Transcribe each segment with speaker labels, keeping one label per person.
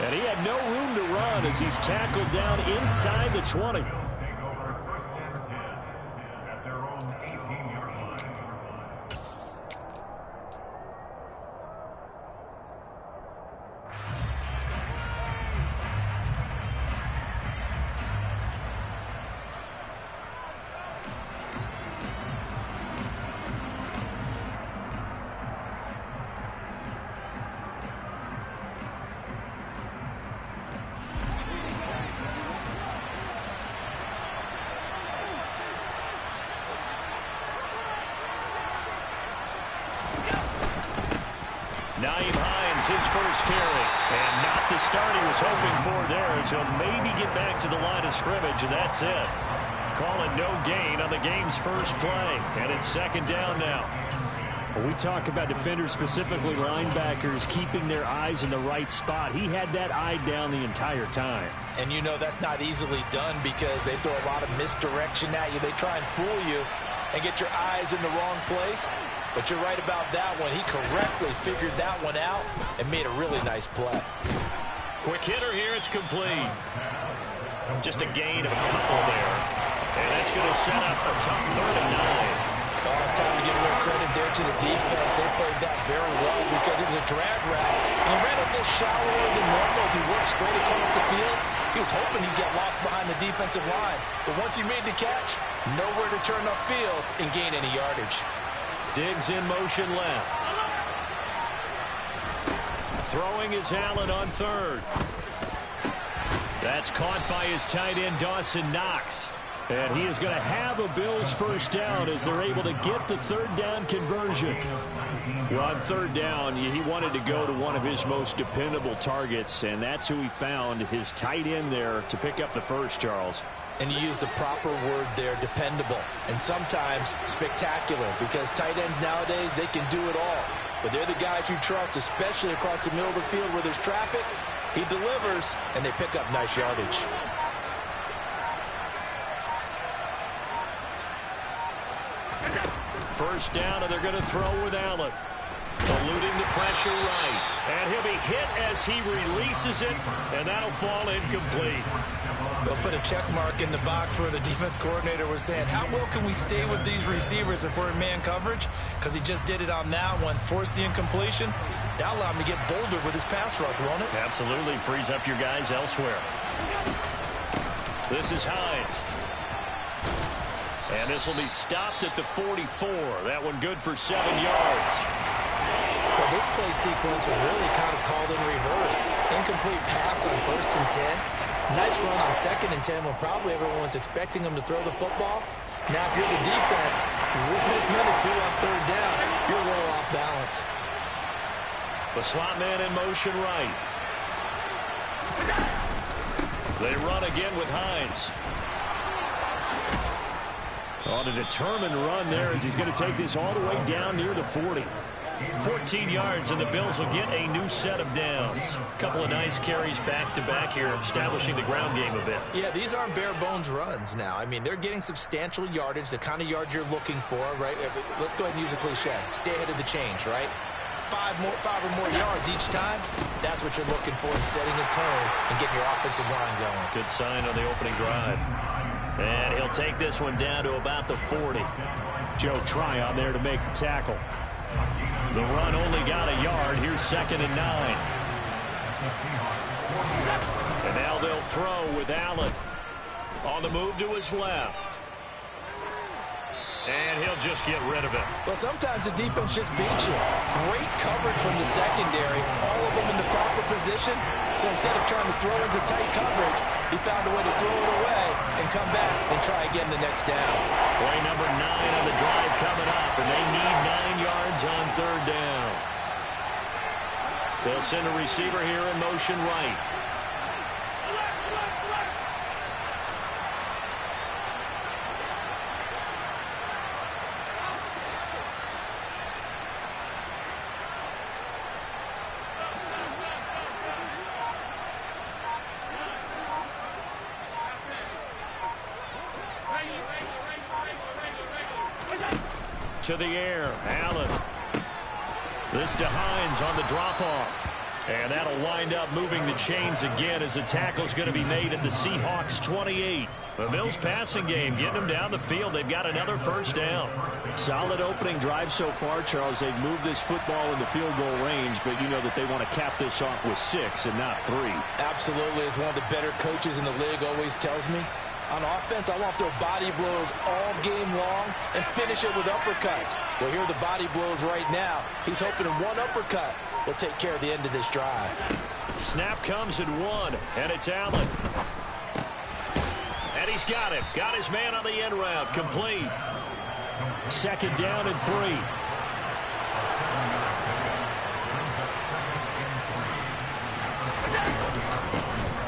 Speaker 1: And he had no room to run as he's tackled down inside the 20. Nyheim Hines, his first carry. And not the start he was hoping for there, as he'll maybe get back to the line of scrimmage, and that's it. Calling no gain on the game's first play. And it's second down now. When we talk about defenders, specifically linebackers, keeping their eyes in the right spot, he had that eye down the entire time.
Speaker 2: And you know that's not easily done because they throw a lot of misdirection at you. They try and fool you and get your eyes in the wrong place. But you're right about that one. He correctly figured that one out and made a really nice play.
Speaker 1: Quick hitter here. It's complete. Just a gain of a couple there. And that's going to set up a tough 3rd and 9.
Speaker 2: Oh, it's time to give a little credit there to the defense. They played that very well because it was a drag route. And he ran a little shallower than normal as he worked straight across the field. He was hoping he'd get lost behind the defensive line. But once he made the catch, nowhere to turn upfield and gain any yardage.
Speaker 1: Diggs in motion left. Throwing is Allen on 3rd. That's caught by his tight end, Dawson Knox. And he is going to have a Bills first down as they're able to get the 3rd down conversion. Well, on 3rd down, he wanted to go to one of his most dependable targets, and that's who he found, his tight end there, to pick up the first, Charles.
Speaker 2: And you use the proper word there, dependable, and sometimes spectacular, because tight ends nowadays, they can do it all. But they're the guys you trust, especially across the middle of the field where there's traffic. He delivers, and they pick up nice yardage.
Speaker 1: First down, and they're going to throw with Allen. Eluding the pressure right. And he'll be hit as he releases it, and that'll fall incomplete.
Speaker 2: They'll put a check mark in the box where the defense coordinator was saying, how well can we stay with these receivers if we're in man coverage? Because he just did it on that one, forced the incompletion. That'll allow him to get bolder with his pass rush, won't it?
Speaker 1: Absolutely. Frees up your guys elsewhere. This is Hines. And this will be stopped at the 44. That one good for 7 yards.
Speaker 2: Well, this play sequence was really kind of called in reverse. Incomplete pass on 1st and 10. Nice run on 2nd and 10 when probably everyone was expecting him to throw the football. Now, if you're the defense, with a minute 2 on 3rd down, you're a little off balance.
Speaker 1: The slot man in motion right. They run again with Hines. On a determined run there as he's going to take this all the way down near the 40. 14 yards, and the Bills will get a new set of downs. A couple of nice carries back-to-back here, establishing the ground game a bit.
Speaker 2: Yeah, these aren't bare-bones runs now. I mean, they're getting substantial yardage, the kind of yards you're looking for, right? Let's go ahead and use a cliche. Stay ahead of the change, right? 5 or more yards each time, that's what you're looking for in setting a tone and getting your offensive line going.
Speaker 1: Good sign on the opening drive. And he'll take this one down to about the 40. Joe Tryon there to make the tackle. The run only got a yard. Here's 2nd and 9. And now they'll throw with Allen. On the move to his left. And he'll just get rid of it.
Speaker 2: Well, sometimes the defense just beats you. Great coverage from the secondary. All of them in the proper position. So instead of trying to throw into tight coverage, he found a way to throw it away and come back and try again the next down.
Speaker 1: Play number 9 on the drive coming up, and they need 9 yards on 3rd down. They'll send a receiver here in motion right. To the air, Allen. This to Hines on the drop-off. And that'll wind up moving the chains again as the tackle's going to be made at the Seahawks 28. The Bills passing game getting them down the field. They've got another first down.
Speaker 3: Solid opening drive so far, Charles. They've moved this football into field goal range, but you know that they want to cap this off with 6 and not 3.
Speaker 2: Absolutely. As one of the better coaches in the league always tells me, on offense, I want to throw body blows all game long and finish it with uppercuts. Well, here are the body blows right now. He's hoping in one uppercut will take care of the end of this drive.
Speaker 1: Snap comes at 1, and it's Allen. And he's got him. Got his man on the end route. Complete. Second down and 3.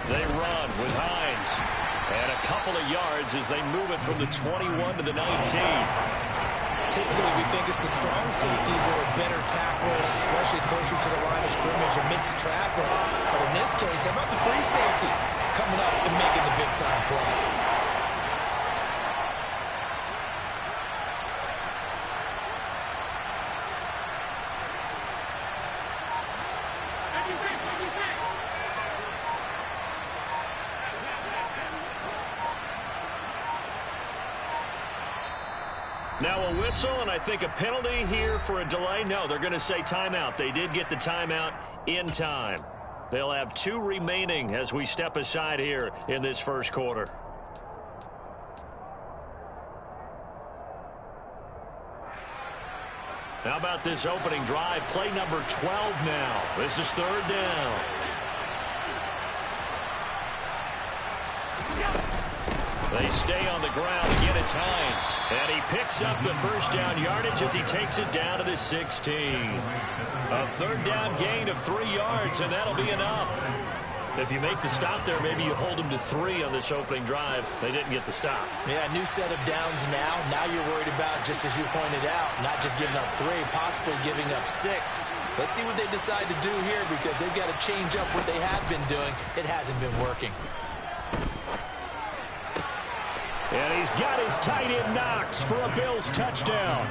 Speaker 1: They run with Hines. And a couple of yards as they move it from the 21 to the 19.
Speaker 2: Typically, we think it's the strong safeties that are better tacklers, especially closer to the line of scrimmage amidst traffic. But in this case, how about the free safety coming up and making the big-time play?
Speaker 1: Now a whistle, and I think a penalty here for a delay. No, they're going to say timeout. They did get the timeout in time. They'll have 2 remaining as we step aside here in this first quarter. How about this opening drive? Play number 12 now. This is third down. They stay on the ground. Again, it's Hines. And he picks up the first down yardage as he takes it down to the 16. A third down gain of 3 yards, and that'll be enough. If you make the stop there, maybe you hold them to 3 on this opening drive. They didn't get the stop.
Speaker 2: Yeah, new set of downs now. Now you're worried about, just as you pointed out, not just giving up 3, possibly giving up 6. Let's see what they decide to do here because they've got to change up what they have been doing. It hasn't been working.
Speaker 1: And he's got his tight end Knox for a Bills touchdown.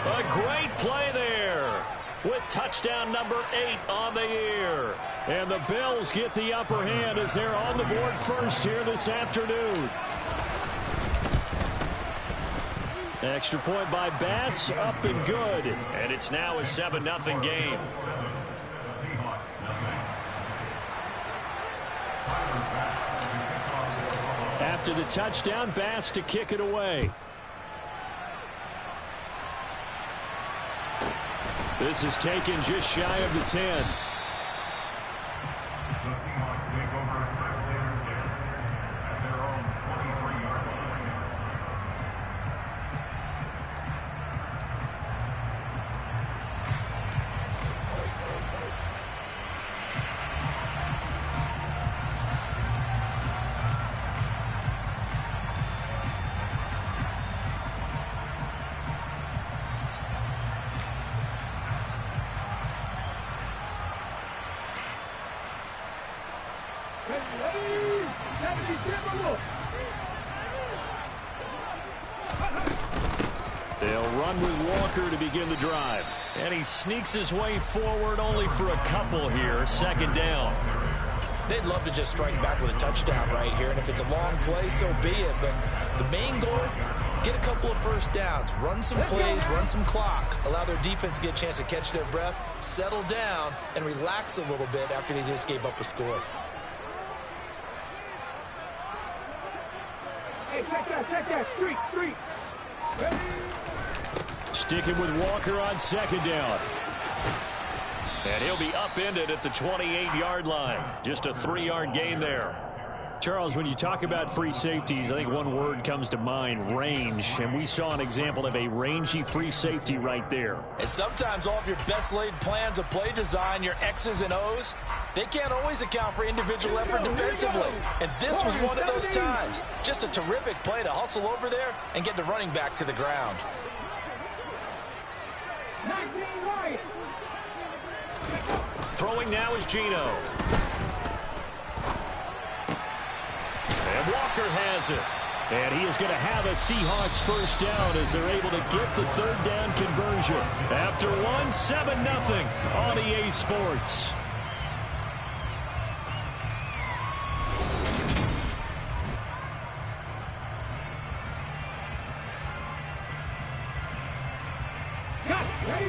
Speaker 1: A great play there with touchdown number 8 on the year. And the Bills get the upper hand as they're on the board first here this afternoon. Extra point by Bass, up and good. And it's now a 7-0 game. After the touchdown, Bass to kick it away. This is taken just shy of the 10. They'll run with Walker to begin the drive. And he sneaks his way forward only for a couple here. Second down.
Speaker 2: They'd love to just strike back with a touchdown right here. And if it's a long play, so be it. But the main goal, get a couple of first downs. Run some plays, run some clock. Allow their defense to get a chance to catch their breath, settle down, and relax a little bit after they just gave up a score.
Speaker 4: Hey, check that. Street.
Speaker 1: Sticking with Walker on second down. And he'll be upended at the 28-yard line. Just a 3-yard gain there.
Speaker 3: Charles, when you talk about free safeties, I think one word comes to mind, range. And we saw an example of a rangy free safety right there.
Speaker 2: And sometimes all of your best laid plans of play design, your X's and O's, they can't always account for individual effort defensively. And this was one of those times. Just a terrific play to hustle over there and get the running back to the ground.
Speaker 1: Throwing now is Geno. And Walker has it. And he is going to have a Seahawks first down as they're able to get the third down conversion. After 7-0 on EA Sports.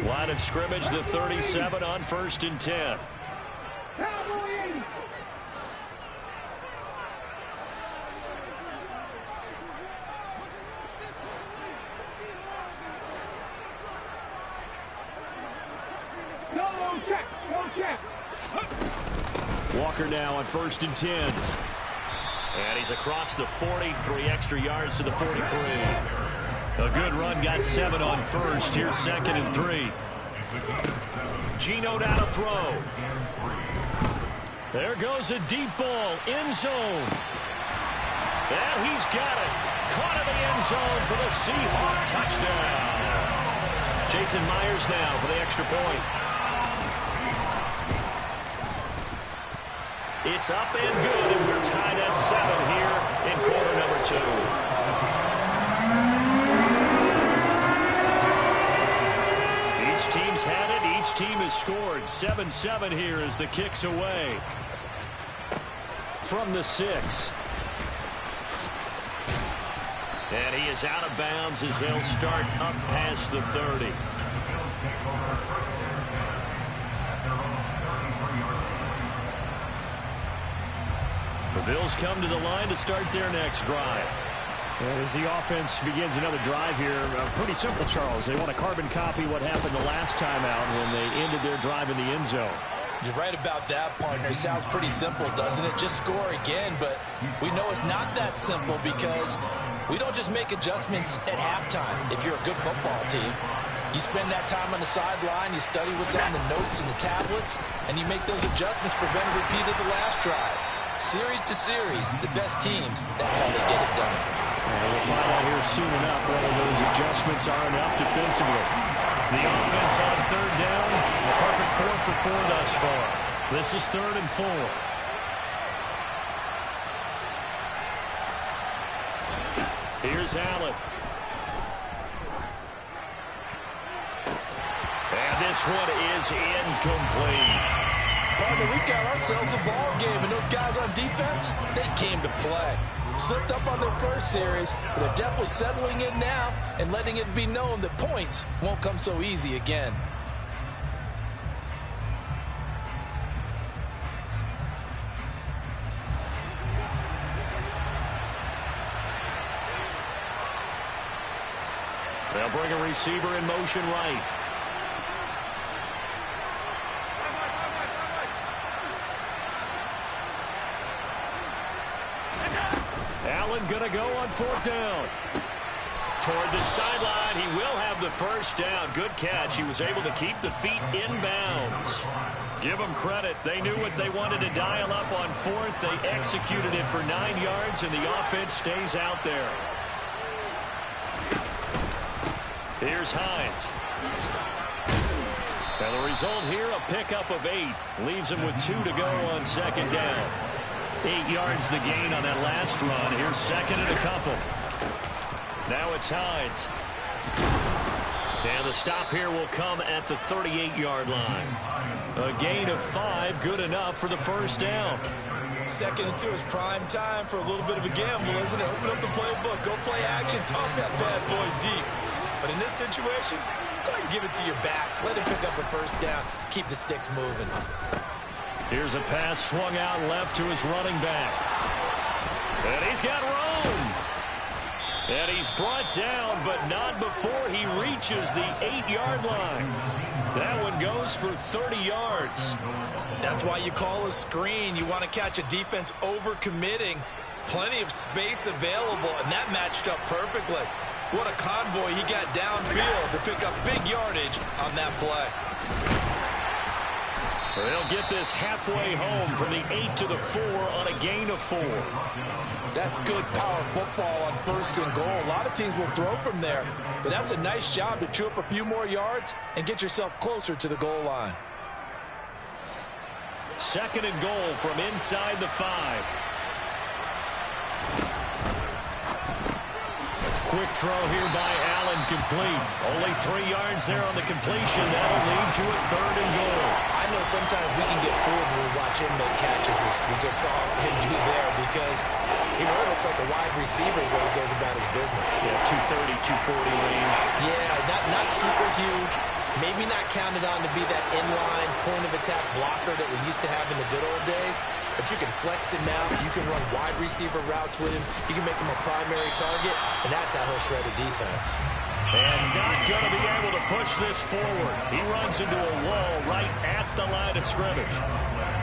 Speaker 1: Line of scrimmage, the 37 on 1st and 10. Walker now on 1st and 10. And he's across the 40, 3 extra yards to the 43. A good run, got 7 on 1st. Here's 2nd and 3. Geno down to throw. There goes a deep ball, end zone. And he's got it. Caught in the end zone for the Seahawks touchdown. Jason Myers now for the extra point. It's up and good, and we're tied at 7 here in quarter number 2. Each team's had it. Each team has scored. 7-7 here as the kick's away. From the 6. And he is out of bounds as they'll start up past the 30. The Bills come to the line to start their next drive.
Speaker 3: And as the offense begins another drive here, pretty simple, Charles. They want to carbon copy what happened the last time out when they ended their drive in the end zone.
Speaker 2: You're right about that, partner. Sounds pretty simple, doesn't it? Just score again, but we know it's not that simple because we don't just make adjustments at halftime. If you're a good football team, you spend that time on the sideline, you study what's on the notes and the tablets, and you make those adjustments, prevent a repeat of the last drive. Series to series, the best teams, that's how they get it done.
Speaker 3: And we'll find out here soon enough whether those adjustments are enough defensively.
Speaker 1: The offense on 3rd down, a perfect 4 for 4 thus far. This is 3rd and 4. Here's Allen. And this one is incomplete.
Speaker 2: Partner, we've got ourselves a ball game, and those guys on defense, they came to play. Slipped up on their first series, but they're definitely settling in now and letting it be known that points won't come so easy again.
Speaker 1: They'll bring a receiver in motion right. Allen going to go on 4th down. Toward the sideline, he will have the first down. Good catch. He was able to keep the feet in bounds. Give them credit. They knew what they wanted to dial up on 4th. They executed it for 9 yards, and the offense stays out there. Here's Hines. Now the result here, a pickup of 8. Leaves him with 2 to go on 2nd down. 8 yards the gain on that last run. Here's 2nd and a couple. Now it's Hines. And the stop here will come at the 38-yard line. A gain of 5, good enough for the first down.
Speaker 2: 2nd and 2 is prime time for a little bit of a gamble, isn't it? Open up the playbook, go play action, toss that bad boy deep. But in this situation, go ahead and give it to your back. Let him pick up a first down. Keep the sticks moving.
Speaker 1: Here's a pass swung out left to his running back. And he's got room. And he's brought down, but not before he reaches the 8-yard line. That one goes for 30 yards.
Speaker 2: That's why you call a screen. You want to catch a defense over-committing. Plenty of space available, and that matched up perfectly. What a convoy he got downfield to pick up big yardage on that play.
Speaker 1: They'll get this halfway home from the 8 to the 4 on a gain of 4.
Speaker 2: That's good power football on 1st and goal. A lot of teams will throw from there, but that's a nice job to chew up a few more yards and get yourself closer to the goal line.
Speaker 1: 2nd and goal from inside the 5. Quick throw here by Allen, complete. Only 3 yards there on the completion. That'll lead to a 3rd and goal.
Speaker 2: I know sometimes we can get fooled when we watch him make catches, as we just saw him do there, because he really looks like a wide receiver the way he goes about his business.
Speaker 3: Yeah, 230, 240 range.
Speaker 2: Yeah, not super huge. Maybe not counted on to be that inline point-of-attack blocker that we used to have in the good old days, but you can flex him now. You can run wide receiver routes with him. You can make him a primary target, and that's how he'll shred a defense.
Speaker 1: And not going to be able to push this forward. He runs into a wall right at the line of scrimmage.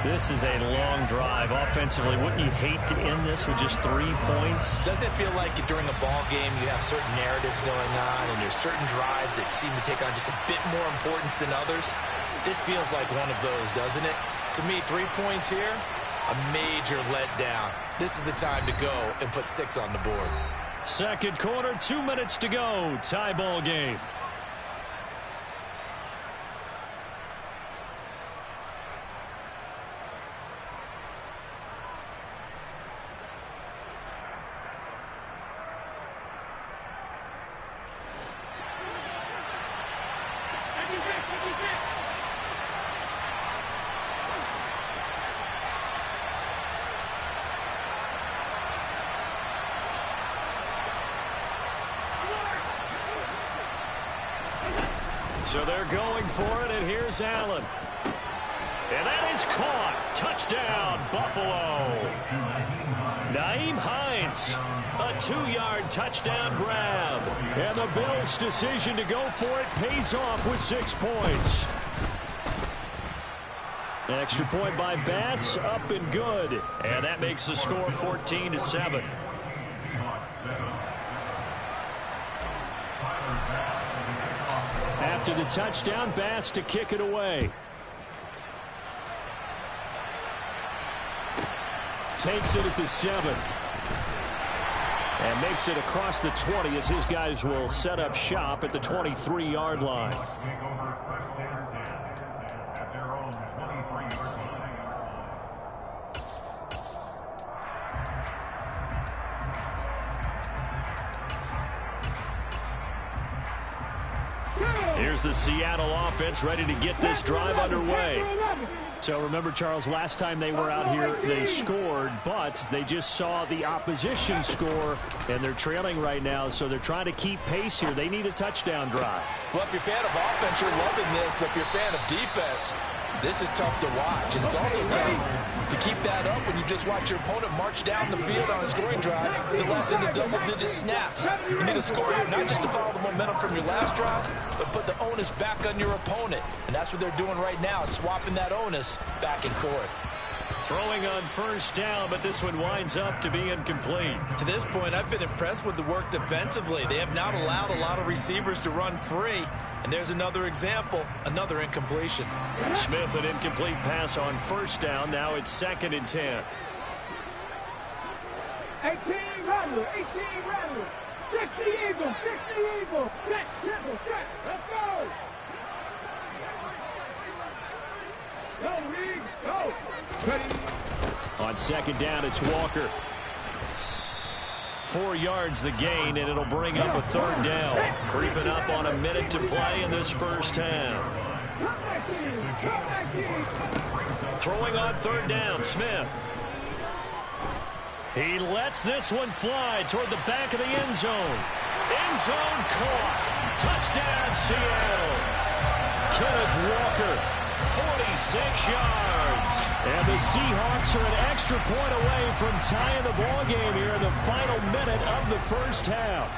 Speaker 3: This is a long drive offensively. Wouldn't you hate to end this with just 3 points?
Speaker 2: Doesn't it feel like during a ball game you have certain narratives going on and there's certain drives that seem to take on just a bit more importance than others? This feels like one of those, doesn't it? To me, 3 points here, a major letdown. This is the time to go and put 6 on the board.
Speaker 1: Second quarter, 2 minutes to go. Tie ball game. So they're going for it, and here's Allen. And that is caught. Touchdown, Buffalo. Nyheim Hines, a 2-yard touchdown grab. And the Bills' decision to go for it pays off with 6 points. Extra point by Bass, up and good. And that makes the score 14-7. After the touchdown, Bass to kick it away. Takes it at the 7. And makes it across the 20 as his guys will set up shop at the 23-yard line. Here's the Seattle offense ready to get this drive underway. So remember, Charles, last time they were out here, they scored, but they just saw the opposition score, and they're trailing right now, so they're trying to keep pace here. They need a touchdown drive.
Speaker 2: Well, if you're a fan of offense, you're loving this, but if you're a fan of defense, this is tough to watch, and it's also tough to keep that up when you just watch your opponent march down the field on a scoring drive that lasts into double-digit snaps. You need a score here, not just to follow the momentum from your last drive, but put the onus back on your opponent, and that's what they're doing right now, swapping that onus back and forth.
Speaker 1: Throwing on first down, but this one winds up to be incomplete.
Speaker 2: To this point, I've been impressed with the work defensively. They have not allowed a lot of receivers to run free. And there's another example, another incompletion.
Speaker 1: Smith, an incomplete pass on first down. Now it's 2nd and 10.
Speaker 4: 18 Rattler, 18 Rattler. 60 Eagles, 60 Eagles. Set, triple, set. Let's go. Go, Reed, go. Ready.
Speaker 1: On 2nd down, it's Walker. 4 yards the gain, and it'll bring up a 3rd down. Creeping up on a minute to play in this first half. Throwing on 3rd down, Smith. He lets this one fly toward the back of the end zone. End zone caught. Touchdown, Seattle. Kenneth Walker. 46 yards. And the Seahawks are an extra point away from tying the ball game here in the final minute of the first half.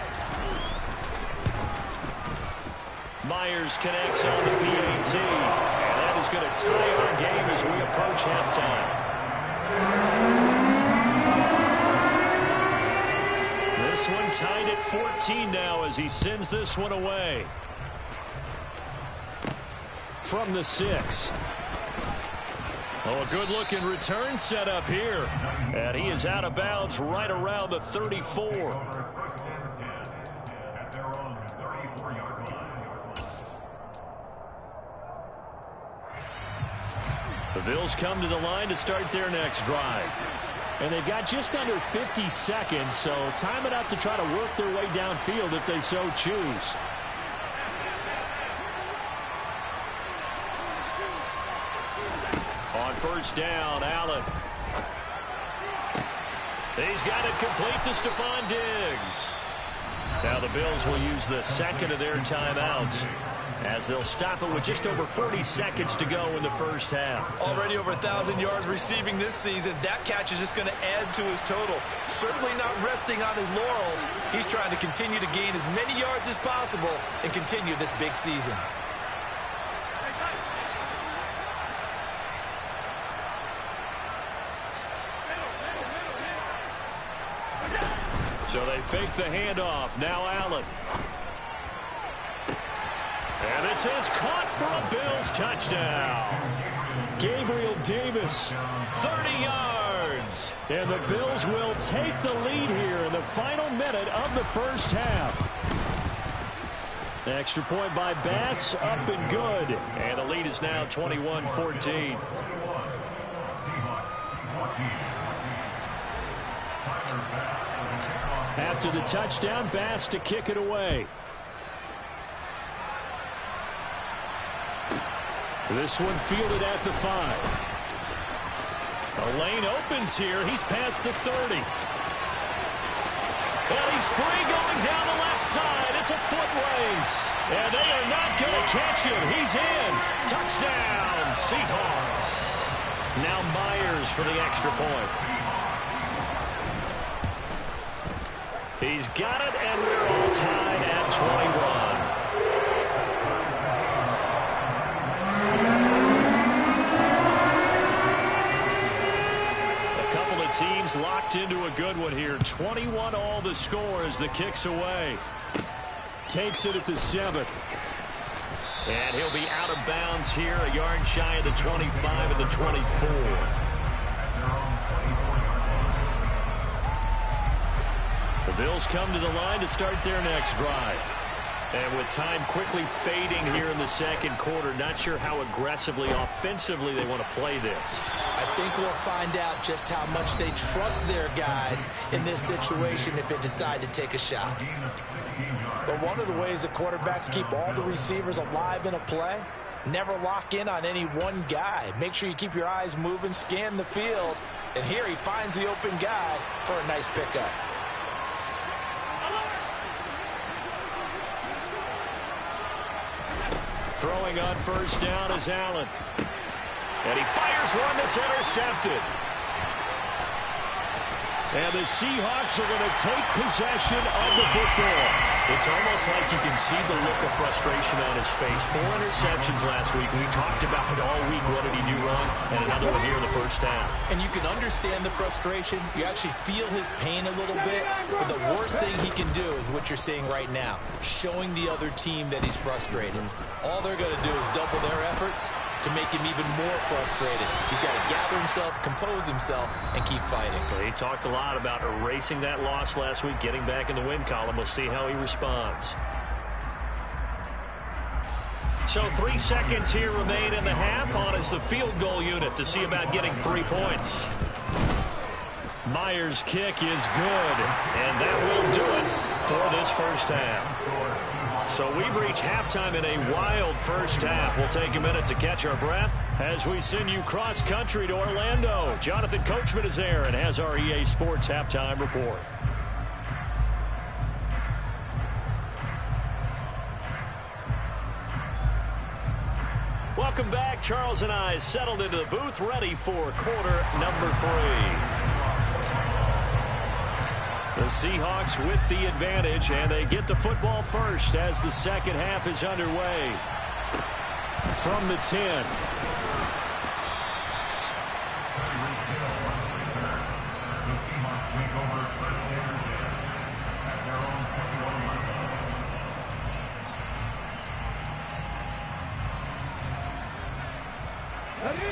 Speaker 1: Myers connects on the PAT. And that is going to tie our game as we approach halftime. This one tied at 14 now as he sends this one away. From the 6. Oh, a good-looking return set up here. And he is out of bounds right around the 34. The Bills come to the line to start their next drive.
Speaker 3: And they've got just under 50 seconds, so time enough to try to work their way downfield if they so choose. On first down, Allen. He's got it complete to Stephon Diggs. Now the Bills will use the second of their timeouts as they'll stop it with just over 40 seconds to go in the first half.
Speaker 2: Already over 1,000 yards receiving this season. That catch is just going to add to his total. Certainly not resting on his laurels. He's trying to continue to gain as many yards as possible and continue this big season.
Speaker 1: So they fake the handoff. Now Allen. And this is caught for a Bills touchdown.
Speaker 3: Gabriel Davis.
Speaker 1: 30 yards.
Speaker 3: And the Bills will take the lead here in the final minute of the first half. Extra point by Bass, up and good.
Speaker 1: And the lead is now 21-14.
Speaker 3: After the touchdown, Bass to kick it away. This one fielded at the 5.
Speaker 1: The lane opens here. He's past the 30. And he's free going down the left side. It's a foot race. And they are not going to catch him. He's in. Touchdown, Seahawks. Now Myers for the extra point. He's got it, and we're all tied at 21. A couple of teams locked into a good one here. 21 all the score as the kick's away.
Speaker 3: Takes it at the 7.
Speaker 1: And he'll be out of bounds here, a yard shy of the 25 and the 24. The Bills come to the line to start their next drive. And with time quickly fading here in the second quarter, not sure how aggressively, offensively they want to play this.
Speaker 2: I think we'll find out just how much they trust their guys in this situation if they decide to take a shot. But one of the ways the quarterbacks keep all the receivers alive in a play, never lock in on any one guy. Make sure you keep your eyes moving, scan the field. And here he finds the open guy for a nice pickup.
Speaker 1: Throwing on first down is Allen. And he fires one that's intercepted.
Speaker 3: And the Seahawks are going to take possession of the football.
Speaker 1: It's almost like you can see the look of frustration on his face. 4 interceptions last week. We talked about it all week. What did he do wrong? And another one here in the first half.
Speaker 2: And you can understand the frustration. You actually feel his pain a little bit. But the worst thing he can do is what you're seeing right now, showing the other team that he's frustrated. All they're going to do is double their efforts to make him even more frustrated. He's got to gather himself, compose himself, and keep fighting.
Speaker 1: He talked a lot about erasing that loss last week, getting back in the win column. We'll see how he responds. So 3 seconds here remain in the half. On is the field goal unit to see about getting 3 points. Myers' kick is good, and that will do it for this first half. So we've reached halftime in a wild first half. We'll take a minute to catch our breath as we send you cross-country to Orlando. Jonathan Coachman is there and has our EA Sports halftime report. Welcome back. Charles and I settled into the booth, ready for quarter number 3. The Seahawks with the advantage, and they get the football first as the second half is underway. From the 10.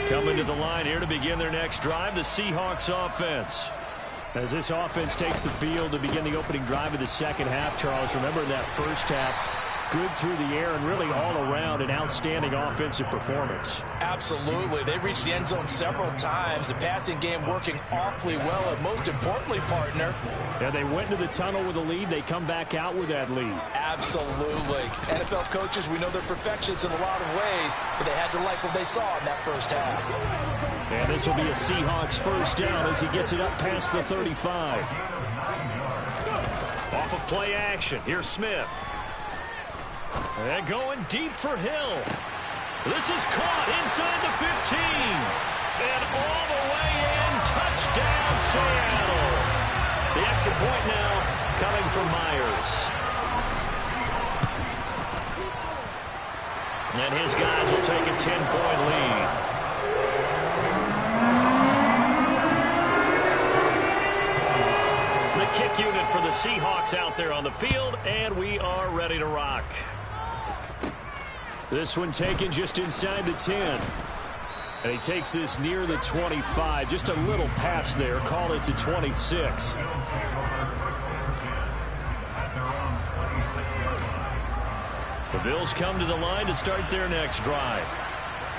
Speaker 1: Coming to the line here to begin their next drive, the Seahawks offense.
Speaker 3: As this offense takes the field to begin the opening drive of the second half, Charles, remember in that first half,
Speaker 1: good through the air and really all around an outstanding offensive performance.
Speaker 2: Absolutely. They reached the end zone several times. The passing game working awfully well, and most importantly, partner.
Speaker 1: Yeah, they went into the tunnel with a lead. They come back out with that lead.
Speaker 2: Absolutely. NFL coaches, we know they're perfectionists in a lot of ways, but they had to like what they saw in that first half.
Speaker 1: And this will be a Seahawks first down as he gets it up past the 35.
Speaker 3: Off of play action. Here's Smith. And going deep for Hill. This is caught inside the 15. And all the way in. Touchdown, Seattle. The extra point now coming from Myers. And his guys will take a 10-point lead. The kick unit for the Seahawks out there on the field, and we are ready to rock.
Speaker 1: This one taken just inside the 10. And he takes this near the 25. Just a little pass there. Call it the 26. The Bills come to the line to start their next drive.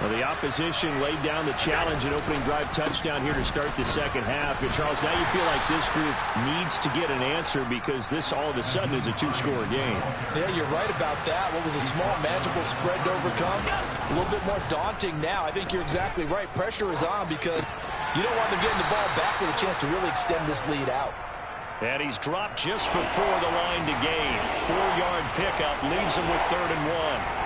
Speaker 1: Well, the opposition laid down the challenge and opening drive touchdown here to start the second half. And Charles, now you feel like this group needs to get an answer because this all of a sudden is a two-score game.
Speaker 2: Yeah, you're right about that. What was a small, manageable spread to overcome? A little bit more daunting now. I think you're exactly right. Pressure is on because you don't want them getting the ball back with a chance to really extend this lead out.
Speaker 3: And he's dropped just before the line to gain. 4-yard pickup leaves him with 3rd and 1.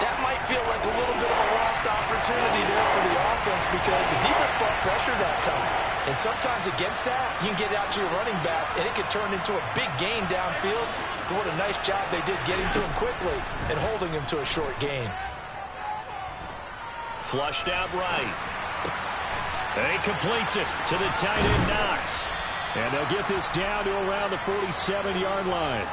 Speaker 2: That might feel like a little bit of a lost opportunity there for the offense because the defense brought pressure that time. And sometimes against that, you can get out to your running back, and it can turn into a big gain downfield. But what a nice job they did getting to him quickly and holding him to a short gain.
Speaker 3: Flushed out right. And he completes it to the tight end Knox.
Speaker 1: And they'll get this down to around the 47-yard line.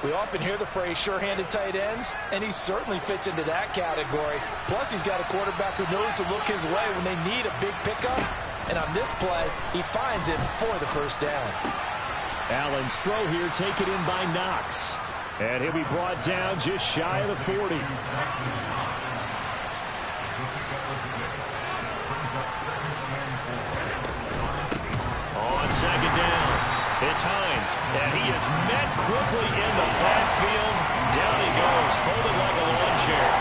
Speaker 2: We often hear the phrase sure-handed tight ends, and he certainly fits into that category. Plus, he's got a quarterback who knows to look his way when they need a big pickup. And on this play, he finds him for the first down.
Speaker 1: Allen's throw here taken in by Knox. And he'll be brought down just shy of the 40.
Speaker 3: On second down, it's Hines, and he is met quickly in the backfield. Down he goes, folded like a lawn chair.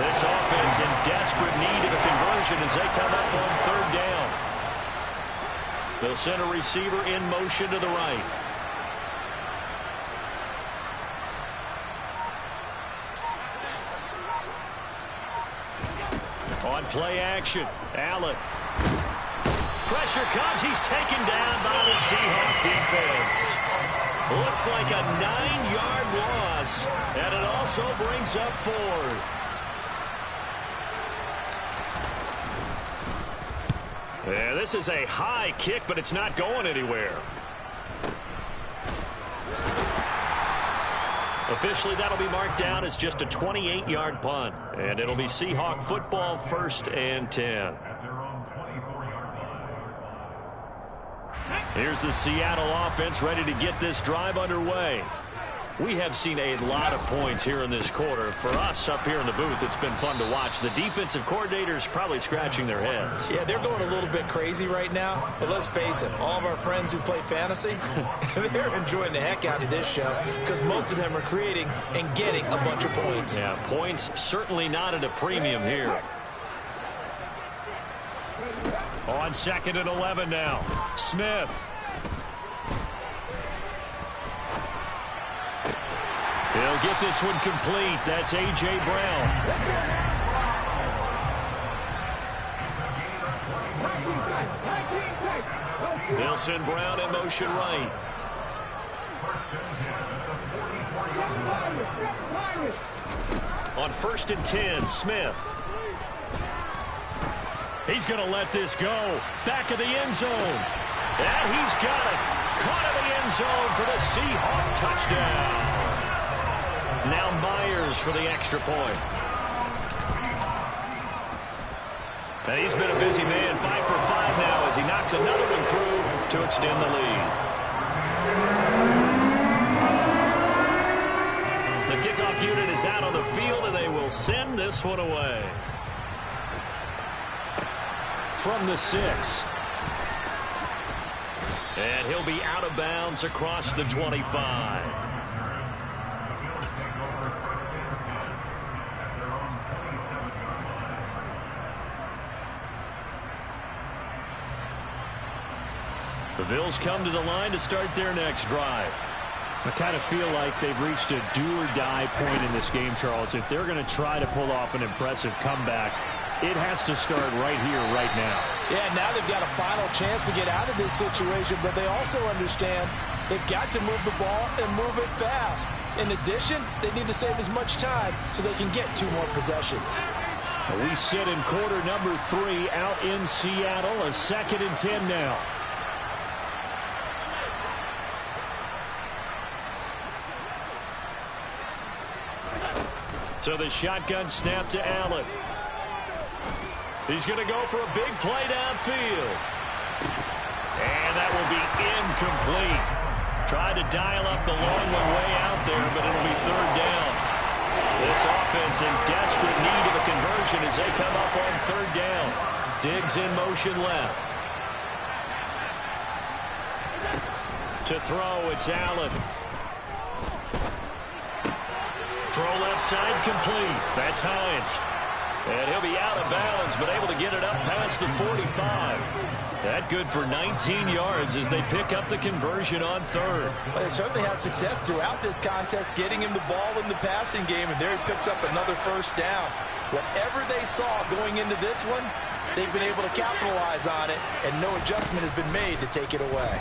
Speaker 3: This offense in desperate need of a conversion as they come up on 3rd down. They'll send a receiver in motion to the right. On play action, Allen. Pressure comes. He's taken down by the Seahawks defense. Looks like a 9-yard loss, and it also brings up 4th. Yeah, this is a high kick, but it's not going anywhere. Officially, that'll be marked down as just a 28-yard punt, and it'll be Seahawk football 1st and 10. Here's the Seattle offense ready to get this drive underway. We have seen a lot of points here in this quarter. For us up here in the booth, it's been fun to watch. The defensive coordinators probably scratching their heads.
Speaker 2: Yeah, they're going a little bit crazy right now. But let's face it, all of our friends who play fantasy, they're enjoying the heck out of this show because most of them are creating and getting a bunch of points.
Speaker 3: Yeah, points certainly not at a premium here. On 2nd and 11 now. Smith. He'll get this one complete. That's A.J. Brown. They'll send Brown in motion right. On 1st and 10, Smith. He's going to let this go. Back of the end zone. And he's got it. Caught in the end zone for the Seahawk touchdown. Now Myers for the extra point. And he's been a busy man. 5 for 5 now as he knocks another one through to extend the lead. The
Speaker 1: kickoff unit is out on the field, and they will send this one away. From the 6. And he'll be out of bounds across the 25. The Bills come to the line to start their next drive. I kind of feel like they've reached a do-or-die point in this game, Charles. If they're going to try to pull off an impressive comeback, it has to start right here, right now.
Speaker 2: Yeah, now they've got a final chance to get out of this situation, but they also understand they've got to move the ball and move it fast. In addition, they need to save as much time so they can get 2 more possessions.
Speaker 1: We sit in quarter number 3 out in Seattle, a 2nd and 10 now. So the shotgun snap to Allen. He's going to go for a big play downfield. And that will be incomplete. Tried to dial up the long way out there, but it'll be 3rd down. This offense in desperate need of a conversion as they come up on 3rd down. Diggs in motion left. To throw, it's Allen. Throw left side complete. That's Hines. And he'll be out of bounds, but able to get it up past the 45. That good for 19 yards as they pick up the conversion on 3rd.
Speaker 2: Well, they certainly had success throughout this contest, getting him the ball in the passing game, and there he picks up another 1st down. Whatever they saw going into this one, they've been able to capitalize on it, and no adjustment has been made to take it away.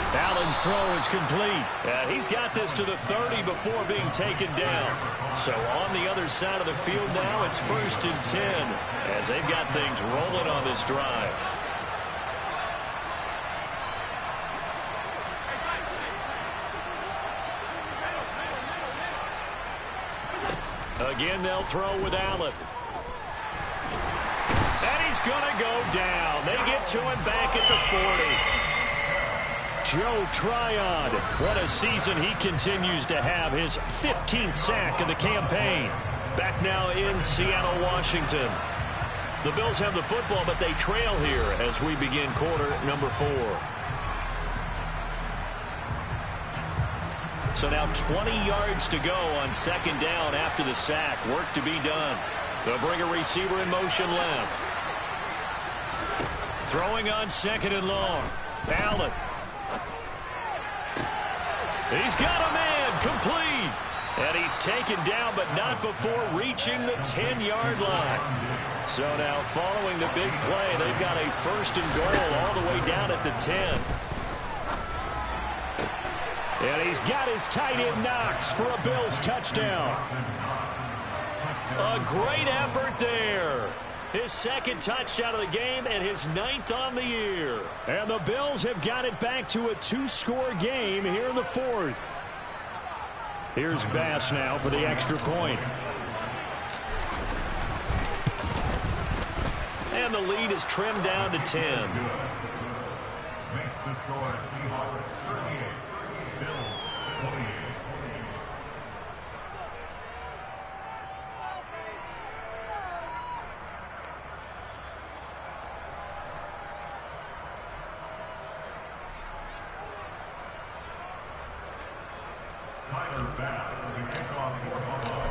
Speaker 1: Allen's throw is complete. And he's got this to the 30 before being taken down. So on the other side of the field now, it's 1st and 10 as they've got things rolling on this drive. Again, they'll throw with Allen. And he's going to go down. They get to him back at the 40. Joe Tryon, what a season he continues to have. His 15th sack of the campaign. Back now in Seattle, Washington. The Bills have the football, but they trail here as we begin quarter number 4. So now 20 yards to go on 2nd down after the sack. Work to be done. They'll bring a receiver in motion left. Throwing on 2nd and long. Allen. He's got a man, complete. And he's taken down, but not before reaching the 10-yard line. So now following the big play, they've got a 1st and goal all the way down at the 10. And he's got his tight end Knox for a Bills touchdown. A great effort there. His 2nd touchdown of the game and his 9th on the year. And the Bills have got it back to a 2-score game here in the 4th. Here's Bass now for the extra point. And the lead is trimmed down to 10.
Speaker 5: Makes the score Seahawks 38, Bills 28.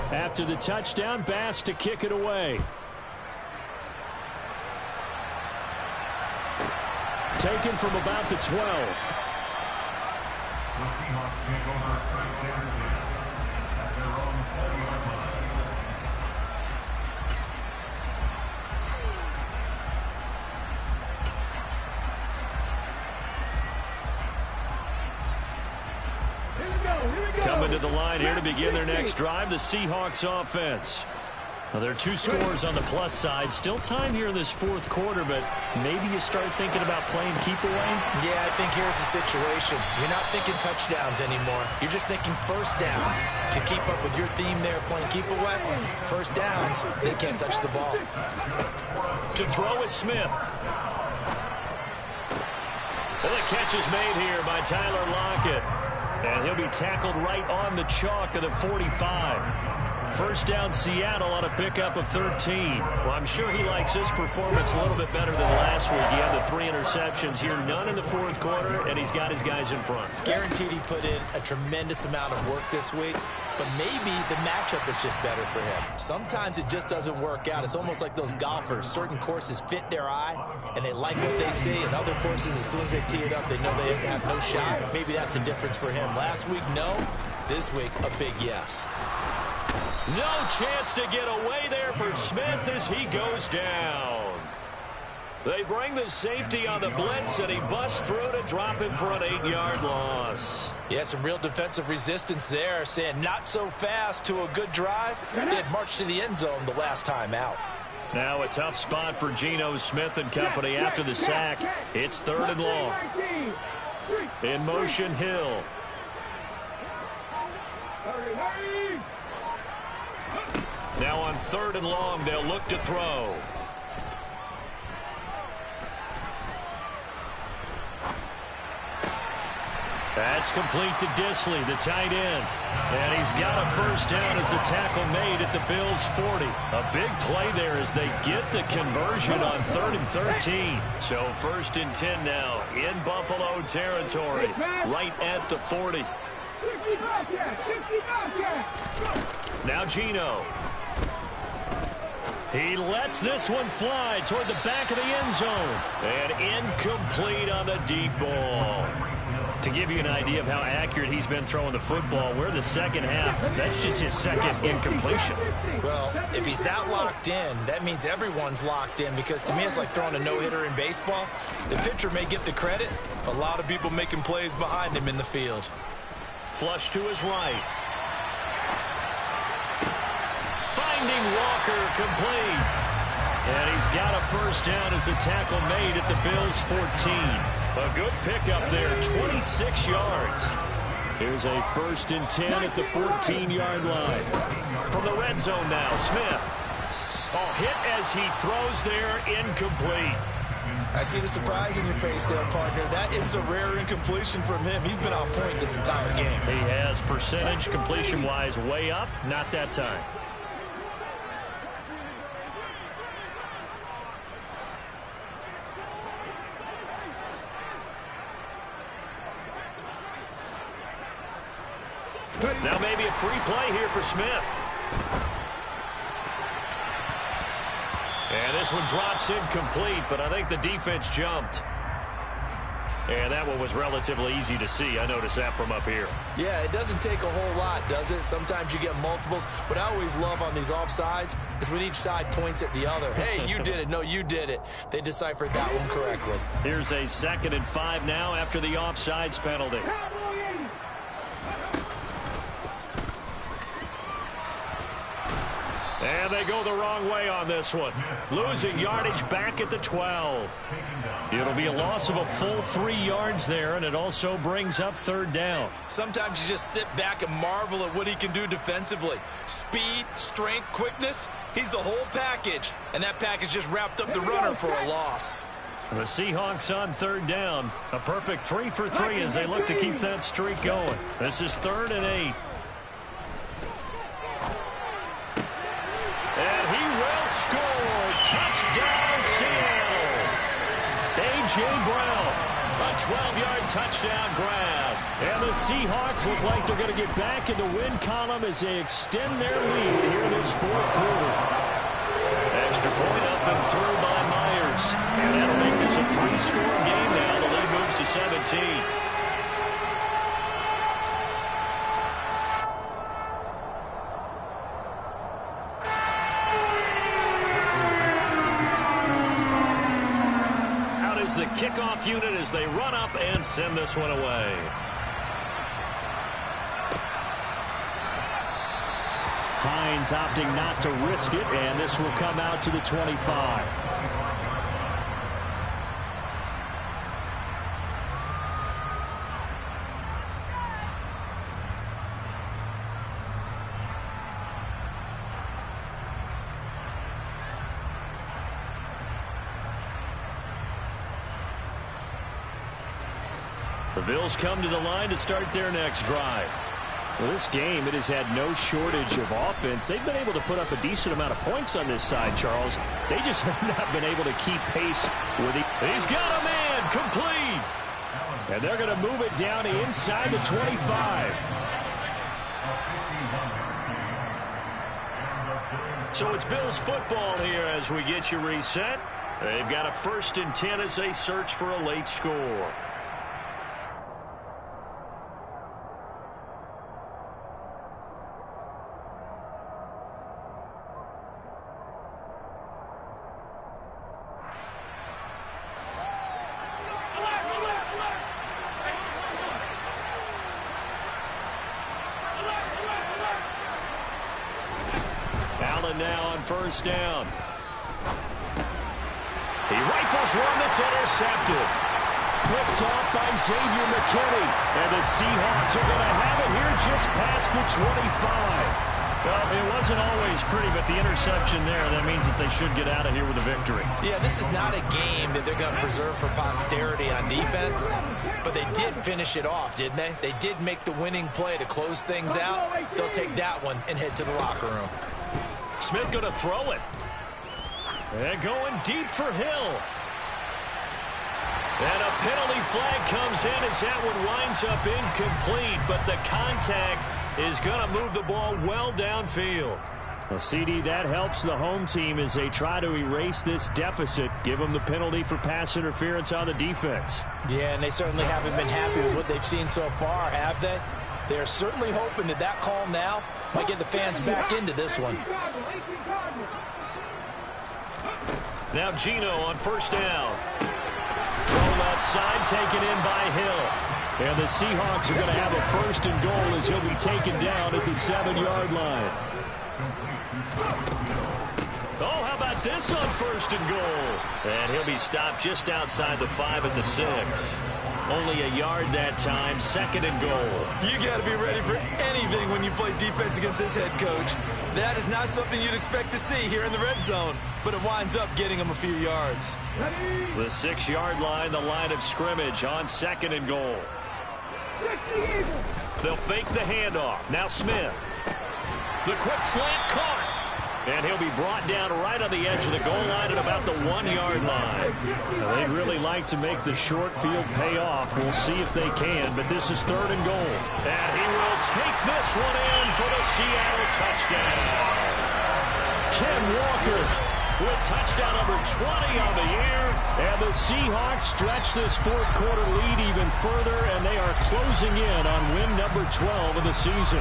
Speaker 1: After the touchdown, Bass to kick it away. Taken from about the 12.
Speaker 5: The Seahawks take over first and 10 at their own 40-yard line.
Speaker 1: Coming to the line here to begin their next drive, the Seahawks offense. Now, there are 2 scores on the plus side. Still time here in this 4th quarter, but maybe you start thinking about playing keep away?
Speaker 2: Yeah, I think here's the situation. You're not thinking touchdowns anymore. You're just thinking 1st downs. To keep up with your theme there, playing keep away, 1st downs, they can't touch the ball.
Speaker 1: To throw is Smith. Well, the catch is made here by Tyler Lockett. And he'll be tackled right on the chalk of the 45. First down, Seattle on a pickup of 13. Well, I'm sure he likes his performance a little bit better than last week. He had the 3 interceptions here, none in the fourth quarter, and he's got his guys in front.
Speaker 2: Guaranteed he put in a tremendous amount of work this week, but maybe the matchup is just better for him. Sometimes it just doesn't work out. It's almost like those golfers. Certain courses fit their eye, and they like what they see, and other courses, as soon as they tee it up, they know they have no shot. Maybe that's the difference for him. Last week, no. This week, a big yes.
Speaker 1: No chance to get away there for Smith as he goes down. They bring the safety on the blitz, and he busts through to drop him for an 8-yard loss.
Speaker 2: Yeah, some real defensive resistance there, saying not so fast to a good drive. They had marched to the end zone the last time out.
Speaker 1: Now a tough spot for Geno Smith and company after the sack. It's 3rd and long. In motion, Hill. Now on 3rd and long, they'll look to throw. That's complete to Disley, the tight end. And he's got a first down as the tackle made at the Bills' 40. A big play there as they get the conversion on 3rd and 13. So 1st and 10 now in Buffalo territory, right at the 40. Now Geno. He lets this one fly toward the back of the end zone. And incomplete on the deep ball. To give you an idea of how accurate he's been throwing the football, we're the second half. That's just his 2nd incompletion.
Speaker 2: Well, if he's that locked in, that means everyone's locked in, because to me it's like throwing a no-hitter in baseball. The pitcher may get the credit, a lot of people making plays behind him in the field.
Speaker 1: Flush to his right. Finding Walker complete. And he's got a first down as the tackle made at the Bills' 14. A good pickup there, 26 yards. Here's a 1st and 10 at the 14-yard line. From the red zone now, Smith. Oh, hit as he throws there, incomplete.
Speaker 2: I see the surprise in your face there, partner. That is a rare incompletion from him. He's been on point this entire game.
Speaker 1: He has percentage completion-wise way up, not that time. Now maybe a free play here for Smith. And this one drops incomplete, but I think the defense jumped. And that one was relatively easy to see. I noticed that from up here.
Speaker 2: Yeah, it doesn't take a whole lot, does it? Sometimes you get multiples. What I always love on these offsides is when each side points at the other. Hey, you did it. No, you did it. They deciphered that one correctly.
Speaker 1: Here's a 2nd and 5 now after the offsides penalty. And they go the wrong way on this one. Losing yardage back at the 12. It'll be a loss of a full 3 yards there, and it also brings up 3rd down.
Speaker 2: Sometimes you just sit back and marvel at what he can do defensively. Speed, strength, quickness, he's the whole package. And that package just wrapped up the runner for a loss.
Speaker 1: The Seahawks on 3rd down. A perfect 3 for 3 as they look to keep that streak going. This is 3rd and 8. And he will score. Touchdown, Seattle. A.J. Brown, a 12-yard touchdown grab. And the Seahawks look like they're going to get back in the win column as they extend their lead here in this 4th quarter. Extra point up and through by Myers. And that'll make this a 3-score game now. The lead moves to 17. The kickoff unit as they run up and send this one away. Hines opting not to risk it, and this will come out to the 25. The Bills come to the line to start their next drive.
Speaker 3: Well, this game, it has had no shortage of offense. They've been able to put up a decent amount of points on this side, Charles. They just have not been able to keep pace with it.
Speaker 1: He's got a man, complete.
Speaker 3: And they're going to move it down inside the 25.
Speaker 1: So it's Bills football here as we get you reset. They've got a 1st and 10 as they search for a late score. Now on 1st down. He rifles one that's intercepted. Picked off by Xavier McKinney. And the Seahawks are going to have it here just past the 25. Well, it wasn't always pretty, but the interception there, that means that they should get out of here with a victory.
Speaker 2: Yeah, this is not a game that they're going to preserve for posterity on defense, but they did finish it off, didn't they? They did make the winning play to close things out. They'll take that one and head to the locker room.
Speaker 1: Smith going to throw it. And going deep for Hill. And a penalty flag comes in as that one winds up incomplete, but the contact is going to move the ball well downfield.
Speaker 3: Well, CD, that helps the home team as they try to erase this deficit. Give them the penalty for pass interference on the defense.
Speaker 2: Yeah, and they certainly haven't been happy with what they've seen so far, have they? They're certainly hoping that that call now might get the fans back into this one.
Speaker 1: Now Geno on 1st down. Thrown outside, taken in by Hill.
Speaker 3: And the Seahawks are going to have a 1st and goal as he'll be taken down at the 7-yard line.
Speaker 1: Oh, how about this on 1st and goal? And he'll be stopped just outside the 5 at the 6. Only a yard that time, 2nd and goal.
Speaker 2: You got to be ready for anything when you play defense against this head coach. That is not something you'd expect to see here in the red zone, but it winds up getting him a few yards.
Speaker 1: The 6-yard line, the line of scrimmage on 2nd and goal. They'll fake the handoff. Now Smith. The quick slant caught. And he'll be brought down right on the edge of the goal line at about the 1-yard line.
Speaker 3: Now, they'd really like to make the short field pay off. We'll see if they can, but this is 3rd and goal.
Speaker 1: And he will take this one in for the Seattle touchdown.
Speaker 3: Ken Walker
Speaker 1: with touchdown number 20 on the year.
Speaker 3: And the Seahawks stretch this 4th quarter lead even further, and they are closing in on win number 12 of the season.